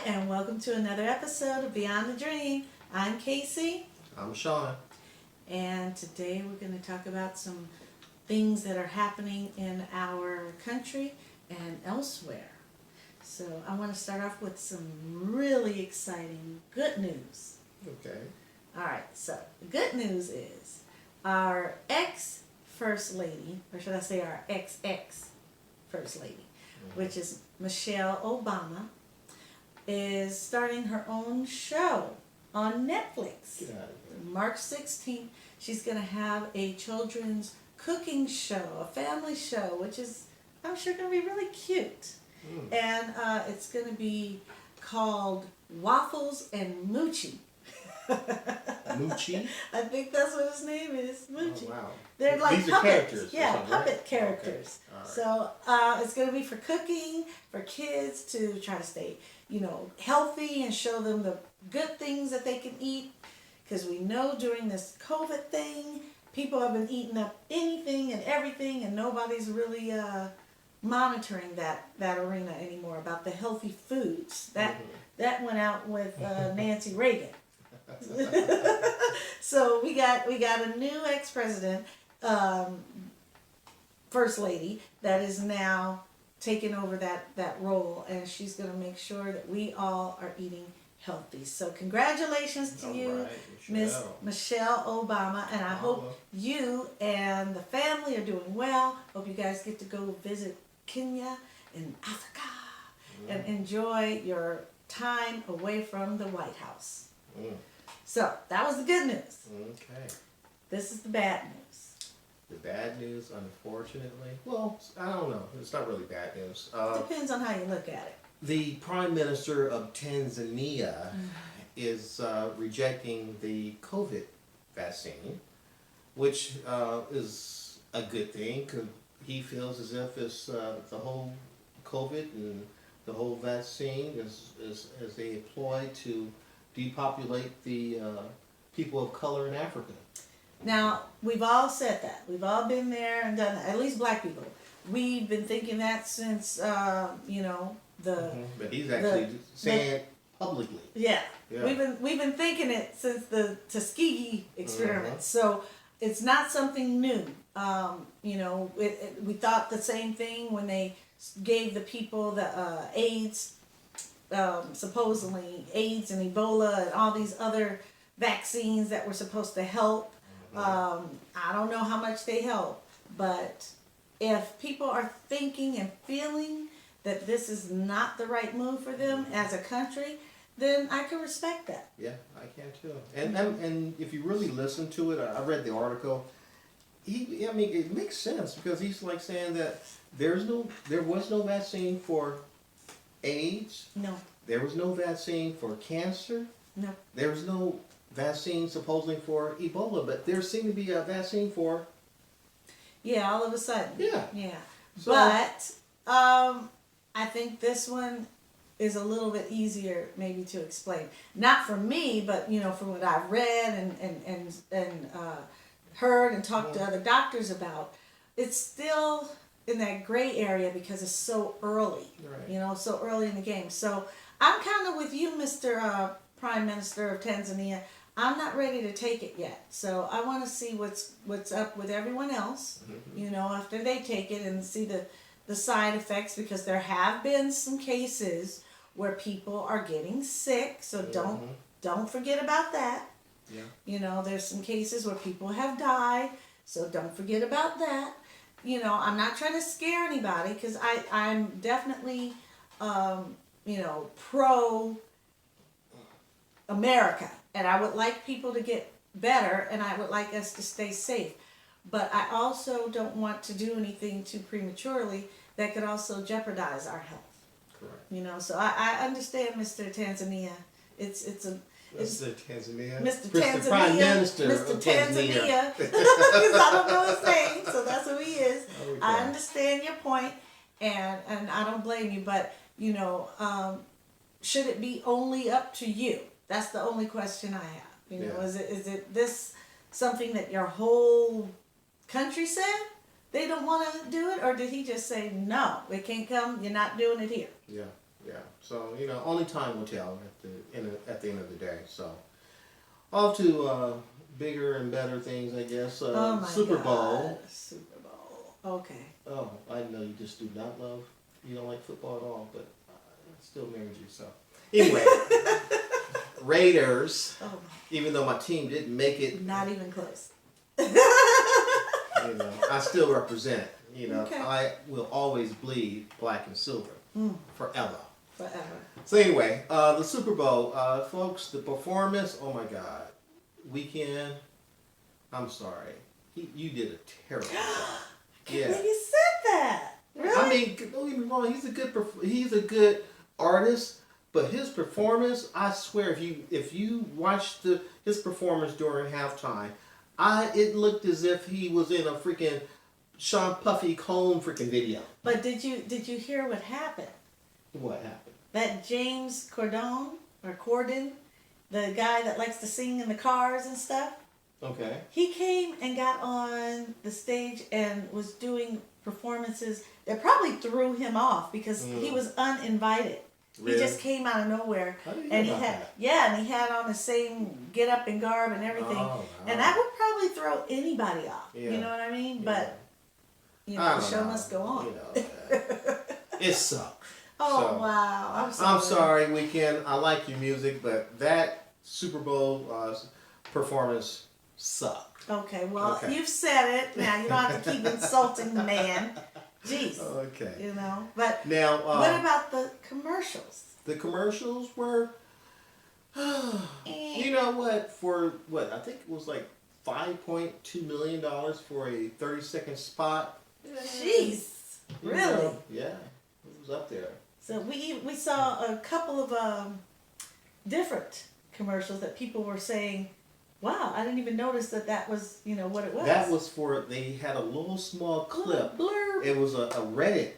and welcome to another episode of Beyond the Dream. I'm Casey. I'm Sean. And today we're going to talk about some things that are happening in our country and elsewhere. So I want to start off with some really exciting good news. Okay. All right, so the good news is our ex-First Lady, or should I say our ex-First Lady, which is Michelle Obama, is starting her own show on Netflix. Get out of here. March 16th, she's going to have a children's cooking show, a family show, which is, I'm sure, going to be really cute. And it's going to be called Waffles and Moochie. Moochie? I think that's what his name is, Moochie. Oh, wow. They're like These are puppets. characters. Yeah, puppet right? characters. Okay. All right. So it's going to be for cooking, for kids to try to stay, healthy and show them the good things that they can eat. Because we know during this COVID thing, people have been eating up anything and everything, and nobody's really monitoring that arena anymore about the healthy foods. That went out with Nancy Reagan. So we got a new ex-president, First Lady, that is now taking over that role, and she's going to make sure that we all are eating healthy. So congratulations to you, right, Miss Michelle Obama, and I hope you and the family are doing well. Hope you guys get to go visit Kenya and Africa and enjoy your time away from the White House. So that was the good news. Okay. This is the bad news. The bad news, unfortunately, well, I don't know. It's not really bad news. Depends on how you look at it. The Prime Minister of Tanzania is rejecting the COVID vaccine, which is a good thing because he feels as if it's the whole COVID and the whole vaccine is they employ to depopulate the people of color in Africa. Now, we've all said that. We've all been there and done that. At least black people. We've been thinking that since, the... But he's actually saying it publicly. Yeah. Yeah. We've been thinking it since the Tuskegee experiment. So it's not something new. We thought the same thing when they gave the people the AIDS, supposedly AIDS and Ebola and all these other vaccines that were supposed to help. I don't know how much they help, but if people are thinking and feeling that this is not the right move for them as a country, then I can respect that. Yeah, I can too. And if you really listen to it, I read the article. It makes sense because he's like saying that there was no vaccine for AIDS. No. There was no vaccine for cancer. No. There was no vaccine supposedly for Ebola, but there seemed to be a vaccine for. Yeah, all of a sudden. Yeah. Yeah. So, But I think this one is a little bit easier maybe to explain. Not for me, but from what I've read and heard and talked to other doctors about, it's still in that gray area because it's so early. Right. So early in the game. So I'm kind of with you, Mr. Prime Minister of Tanzania. I'm not ready to take it yet. So I want to see what's up with everyone else, after they take it and see the side effects, because there have been some cases where people are getting sick. So don't forget about that. Yeah. There's some cases where people have died. So don't forget about that. I'm not trying to scare anybody because I'm definitely, pro America. And I would like people to get better, and I would like us to stay safe. But I also don't want to do anything too prematurely that could also jeopardize our health. Correct. So I understand, Mr. Tanzania. It's Mr. Tanzania. Mr. Mr. Tanzania. Prime Minister Mr. of Tanzania. Because I don't know his name, so that's who he is. Okay. I understand your point, and I don't blame you, but should it be only up to you? That's the only question I have. Is it this something that your whole country said they don't want to do it, or did he just say no? It can't come. You're not doing it here. Yeah. Yeah. So only time will tell at the end of the day. So off to bigger and better things, I guess. Oh my Super God. Bowl. Super Bowl. Okay. Oh, I know you just do not love. You don't like football at all, but I still married you. So anyway, Raiders. Oh, Even though my team didn't make it, not even close. I still represent. Okay. I will always bleed black and silver forever. Forever. So anyway, the Super Bowl, folks, the performance. Oh my God, Weekend. I'm sorry, you did a terrible job. I can't believe you said that. Really? I mean, don't get me wrong. He's a good artist, but his performance, I swear, if you watch his performance during halftime, it looked as if he was in a freaking Sean Puffy Cone freaking video. But did you hear what happened? What happened? That James Corden, the guy that likes to sing in the cars and stuff. Okay. He came and got on the stage and was doing performances that probably threw him off because he was uninvited. Really? He just came out of nowhere. How did you And know he about had that? and he had on the same get up and garb and everything. Oh, And that would probably throw anybody off. Yeah. You know what I mean? Yeah. But the show must go on. It sucked. Oh So, wow. I'm sorry, Weekend. I like your music, but that Super Bowl performance sucked. Okay, well, Okay. you've said it. Now you don't have to keep insulting the man. Jeez. Okay. But Now, what about the commercials? the commercials were, you know what? For what I think it was like $5.2 million for a 30-second spot. Jeez. You Really? know, yeah, it was up there. So we saw a couple of different commercials that people were saying, "Wow, I didn't even notice that was what it was." That was they had a little small clip. Blurb. It was a Reddit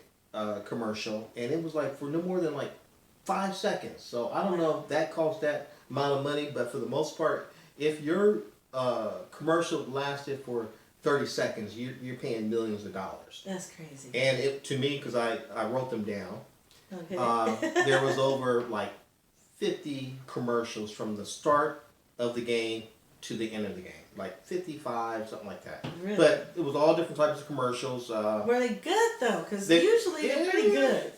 commercial, and it was like for no more than like 5 seconds. So I don't know if that cost that amount of money, but for the most part, if your commercial lasted for 30 seconds, you're paying millions of dollars. That's crazy. And to me, because I wrote them down, Okay. there was over like 50 commercials from the start of the game to the end of the game. Like 55, something like that. Really? But it was all different types of commercials. Were they good though? Because usually they're pretty good.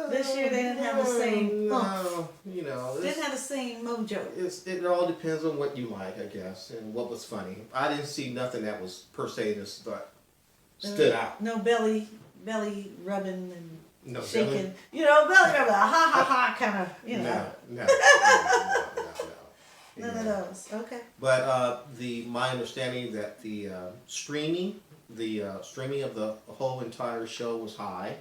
This year they didn't have the same. No, Didn't have the same mojo. It all depends on what you like, I guess, and what was funny. I didn't see nothing that was per se just stood out. No belly rubbing and No shaking. Belly rubbing, ha ha ha kind of. No. None of those. Okay. But my understanding that the streaming of the whole entire show was high.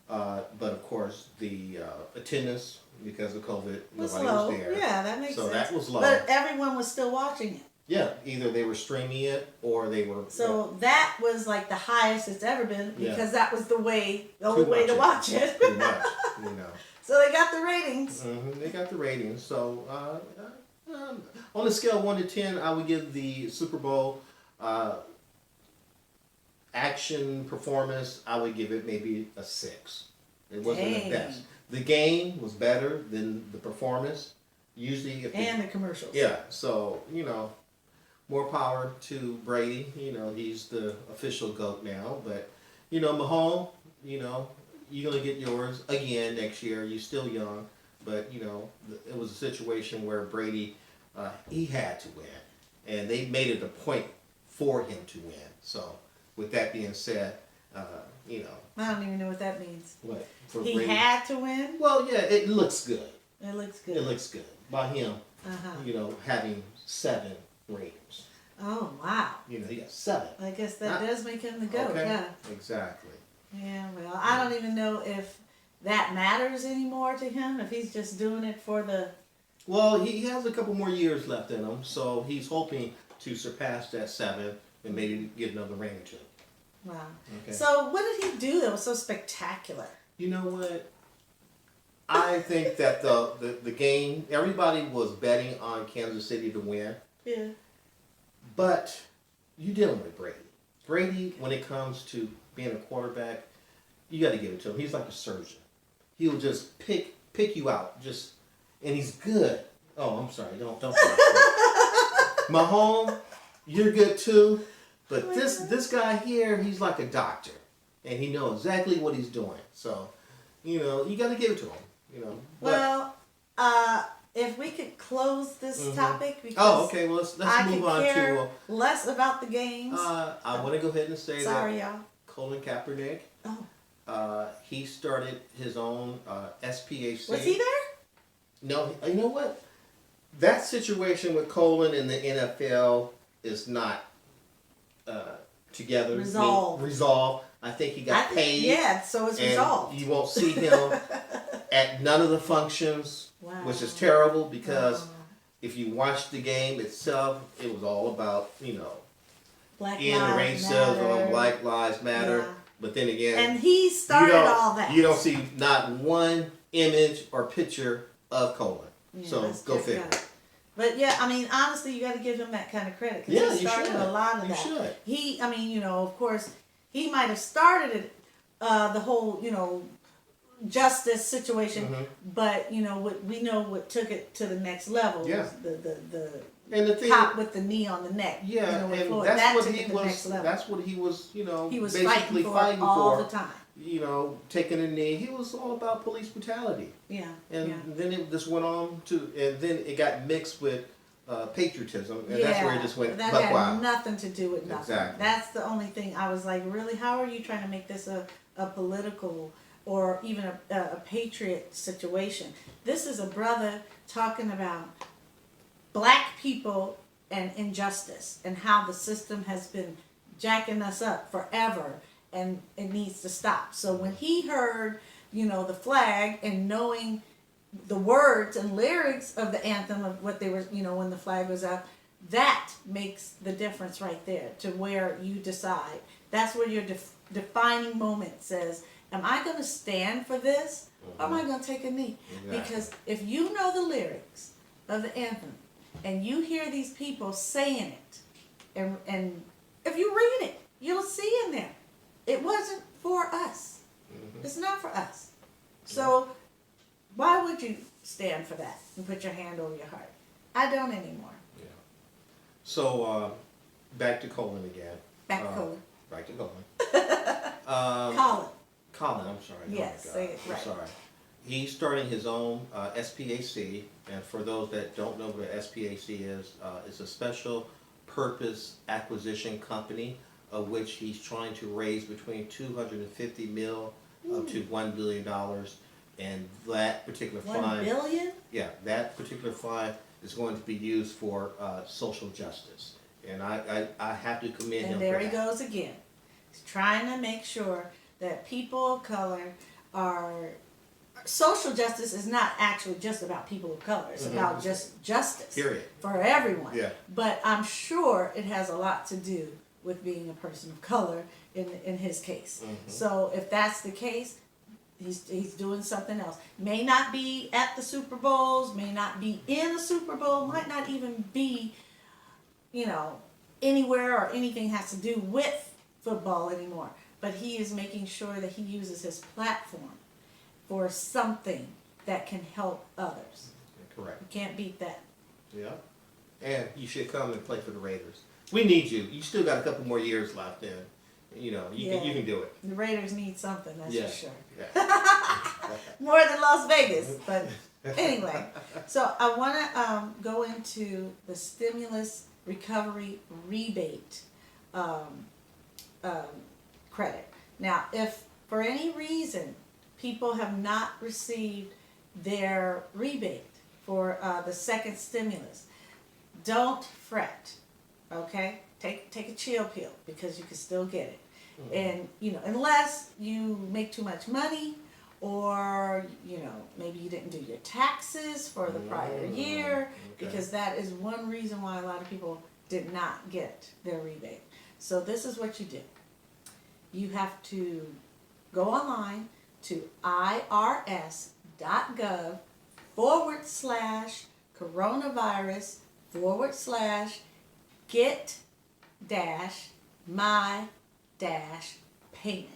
But of course the attendance, because of COVID, nobody low. was there. Yeah, that makes So sense. that was low. But everyone was still watching it. Yeah, either they were streaming it or they were. So that was like the highest it's ever been because that was the only To way to watch it. Pretty much, So they got the ratings. They got the ratings. So on a scale of 1 to 10, I would give the Super Bowl action performance. I would give it maybe a 6. It wasn't the best. The game was better than the performance. Usually, The commercials. Yeah. So more power to Brady. He's the official GOAT now. But Mahomes. You're gonna get yours again next year. You're still young, but it was a situation where Brady, he had to win, and they made it a point for him to win. So, with that being said, I don't even know what that means. What? For He Brady? had to win. Well, yeah, it looks good. It looks good. It looks good by him. Having 7 ratings. Oh wow. He got 7. I guess that does make him the GOAT. Okay. Yeah. Exactly. Yeah. Well, I don't even know if that matters anymore to him. If he's just doing it for the. Well, he has a couple more years left in him, so he's hoping to surpass that 7 and maybe get another ring or 2. Wow. Okay. So what did he do that was so spectacular? You know what? I think that the game, everybody was betting on Kansas City to win. Yeah. But you're dealing with Brady. Brady, when it comes to being a quarterback, you got to give it to him. He's like a surgeon. he'll just pick you out, and he's good. Oh, I'm sorry, don't. Mahomes, you're good too, but this guy here, he's like a doctor, and he knows exactly what he's doing. So, you got to give it to him. Well, if we could close this topic, because oh, okay. Well, let's move on to less about the games. I want to go ahead and say sorry, that y'all. Colin Kaepernick. Oh. He started his own SPAC. Was he there? No, you know what? That situation with Colin and the NFL is not together. Resolved. I think he got paid. Yeah, so it's resolved. You won't see him at none of the functions, which is terrible because if you watch the game itself, it was all about, Black Lives Matter. Black Lives Matter. Yeah. But then again, and he started all that. You don't see not one image or picture of Colin. Yeah, so go figure. But yeah, I mean, honestly, you got to give him that kind of credit because he started a lot of that. Should. He, of course, he might have started it, the whole, justice situation, but we know what took it to the next level. Yeah. And the cop with the knee on the neck. Yeah, and that's what he was. He was basically fighting for all the time. Taking a knee. He was all about police brutality. Yeah. And then it just went on and then it got mixed with patriotism, and that's where it just went. That had nothing to do with nothing. Exactly. That's the only thing I was like, really, how are you trying to make this a political or even a patriot situation? This is a brother talking about black people and injustice and how the system has been jacking us up forever and it needs to stop. So when he heard, the flag and knowing the words and lyrics of the anthem of what they were, when the flag was up, that makes the difference right there to where you decide. That's where your defining moment says, am I going to stand for this or am I going to take a knee? Exactly. Because if you know the lyrics of the anthem, and you hear these people saying it, and if you read it, you'll see in there, it wasn't for us. It's not for us. So why would you stand for that and put your hand over your heart? I don't anymore. Yeah. So back to Colin again. Back to Colin. Colin, I'm sorry. Yes, say it right. I'm sorry. He's starting his own SPAC, and for those that don't know what an SPAC is, it's a special purpose acquisition company of which he's trying to raise between $250 million to $1 billion, and that particular fund. $1 billion? Yeah, that particular fund is going to be used for social justice, and I have to commend him. And there he goes again. He's trying to make sure that people of color are. Social justice is not actually just about people of color. It's about just justice. Period. For everyone. Yeah. But I'm sure it has a lot to do with being a person of color in his case. So if that's the case, he's doing something else. May not be at the Super Bowls, may not be in a Super Bowl, might not even be, anywhere or anything has to do with football anymore. But he is making sure that he uses his platform for something that can help others. Correct. You can't beat that. Yeah. And you should come and play for the Raiders. We need you. You still got a couple more years left in. You can do it. The Raiders need something, that's for sure. Yeah. More than Las Vegas. But anyway, so I want to go into the stimulus recovery rebate credit. Now, if for any reason people have not received their rebate for the second stimulus, don't fret, okay? Take a chill pill because you can still get it. And, unless you make too much money or, maybe you didn't do your taxes for the prior year, because that is one reason why a lot of people did not get their rebate. So this is what you do. You have to go online to irs.gov/coronavirus/get-my-payment.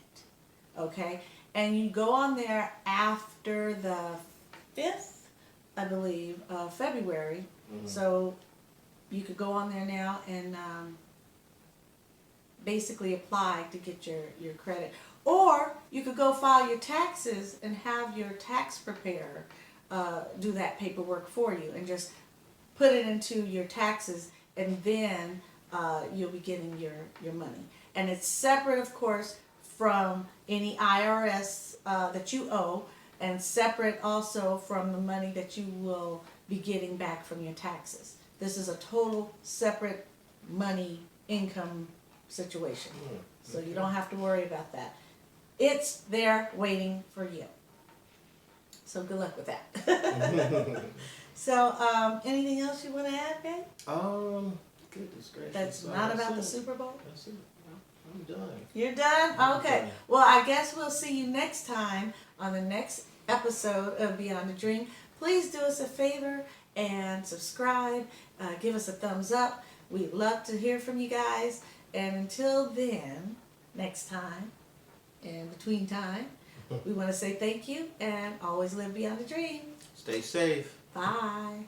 Okay? and you go on there after the 5th, I believe, of February. So you could go on there now and basically apply to get your credit. Or you could go file your taxes and have your tax preparer do that paperwork for you and just put it into your taxes, and then you'll be getting your money. And it's separate, of course, from any IRS that you owe, and separate also from the money that you will be getting back from your taxes. This is a total separate money income situation. So you don't have to worry about that. It's there waiting for you. So good luck with that. So, anything else you want to add, babe? Goodness gracious. That's not about the Super Bowl? That's it. I'm done. You're done? I'm Okay. done. Well, I guess we'll see you next time on the next episode of Beyond the Dream. Please do us a favor and subscribe. Give us a thumbs up. We'd love to hear from you guys. And until then, next time, in between time, we want to say thank you and always live beyond the dream. Stay safe. Bye.